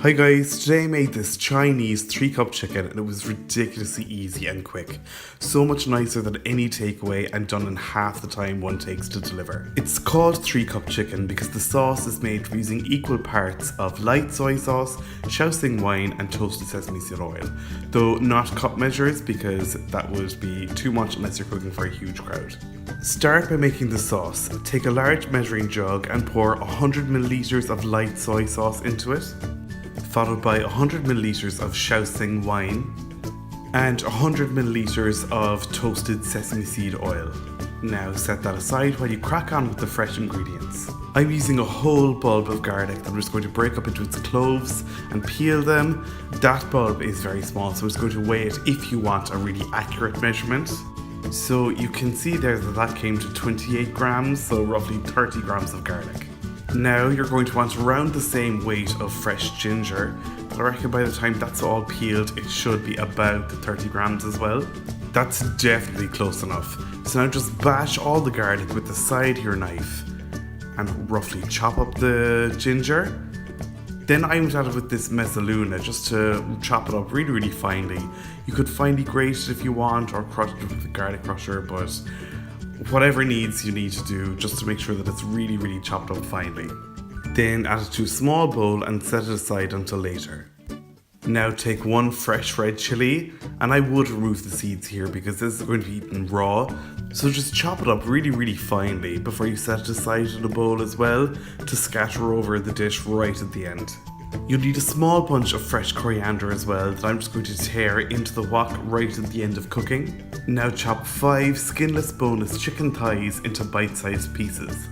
Hi guys, today I made this Chinese 3-cup chicken and it was ridiculously easy and quick. So much nicer than any takeaway and done in half the time one takes to deliver. It's called 3-cup chicken because the sauce is made using equal parts of light soy sauce, Shaoxing wine and toasted sesame seed oil. Though not cup measures because that would be too much unless you're cooking for a huge crowd. Start by making the sauce. Take a large measuring jug and pour 100 milliliters of light soy sauce into it, followed by 100 milliliters of Shaoxing wine and 100 milliliters of toasted sesame seed oil. Now set that aside while you crack on with the fresh ingredients. I'm using a whole bulb of garlic that I'm just going to break up into its cloves and peel them. That bulb is very small, so I'm just going to weigh it if you want a really accurate measurement. So you can see there that came to 28 grams, so roughly 30 grams of garlic. Now you're going to want around the same weight of fresh ginger, but I reckon by the time that's all peeled it should be about the 30 grams as well. That's definitely close enough. So now just bash all the garlic with the side of your knife and roughly chop up the ginger. Then I went at it with this mezzaluna just to chop it up really finely. You could finely grate it if you want or crush it with the garlic crusher, but whatever needs you need to do just to make sure that it's really chopped up finely. Then add it to a small bowl and set it aside until later. Now take one fresh red chili, and I would remove the seeds here because this is going to be eaten raw, so just chop it up really finely before you set it aside in a bowl as well to scatter over the dish right at the end. You'll need a small bunch of fresh coriander as well that I'm just going to tear into the wok right at the end of cooking. Now chop 5 skinless boneless chicken thighs into bite-sized pieces.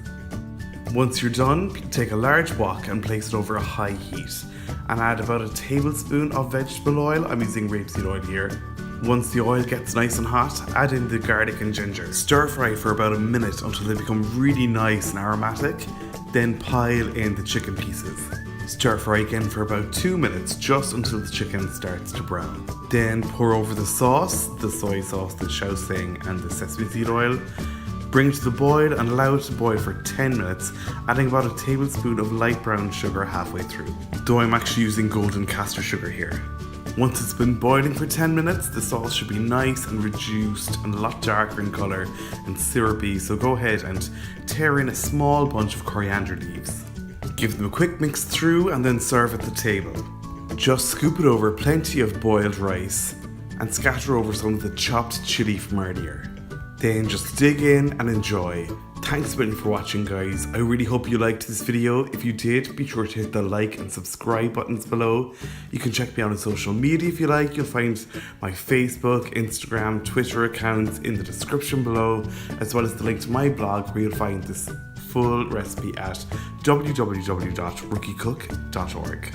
Once you're done, take a large wok and place it over a high heat and add about a tablespoon of vegetable oil. I'm using rapeseed oil here. Once the oil gets nice and hot, add in the garlic and ginger. Stir fry for about a minute until they become really nice and aromatic, then pile in the chicken pieces. Stir fry again for about 2 minutes, just until the chicken starts to brown. Then pour over the sauce, the soy sauce, the Shaoxing and the sesame seed oil. Bring it to the boil and allow it to boil for 10 minutes, adding about a tablespoon of light brown sugar halfway through. Though I'm actually using golden castor sugar here. Once it's been boiling for 10 minutes, the sauce should be nice and reduced and a lot darker in colour and syrupy, so go ahead and tear in a small bunch of coriander leaves. Give them a quick mix through and then serve at the table. Just scoop it over plenty of boiled rice and scatter over some of the chopped chili from earlier. Then just dig in and enjoy. Thanks a million for watching guys. I really hope you liked this video. If you did, be sure to hit the like and subscribe buttons below. You can check me out on social media if you like. You'll find my Facebook, Instagram, Twitter accounts in the description below, as well as the link to my blog where you'll find this full recipe at www.rookiecook.org.